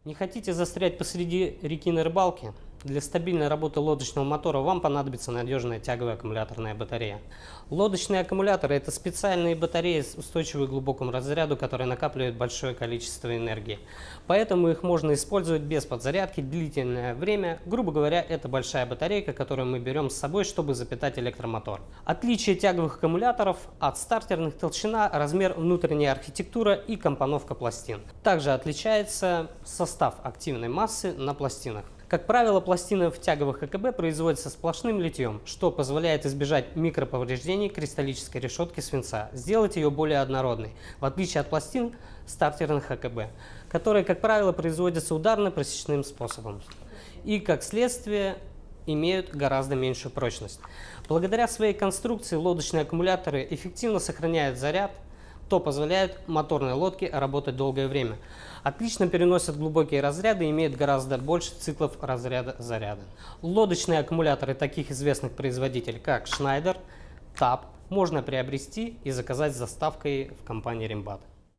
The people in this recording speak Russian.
Не хотите застрять посреди реки на рыбалке? Для стабильной работы лодочного мотора вам понадобится надежная тяговая аккумуляторная батарея. Лодочные аккумуляторы – это специальные батареи, устойчивые к глубокому разряду, которые накапливают большое количество энергии. Поэтому их можно использовать без подзарядки длительное время. Грубо говоря, это большая батарейка, которую мы берем с собой, чтобы запитать электромотор. Отличие тяговых аккумуляторов от стартерных: толщина, размер, внутренняя архитектура и компоновка пластин. Также отличается состав активной массы на пластинах. Как правило, пластины в тяговых АКБ производятся сплошным литьем, что позволяет избежать микроповреждений кристаллической решетки свинца, сделать ее более однородной, в отличие от пластин стартерных АКБ, которые, как правило, производятся ударно-просечным способом и, как следствие, имеют гораздо меньшую прочность. Благодаря своей конструкции лодочные аккумуляторы эффективно сохраняют заряд, то позволяет моторной лодке работать долгое время. Отлично переносят глубокие разряды и имеют гораздо больше циклов разряда-заряда. Лодочные аккумуляторы таких известных производителей, как Schneider, TAP, можно приобрести и заказать с доставкой в компании Rimbat.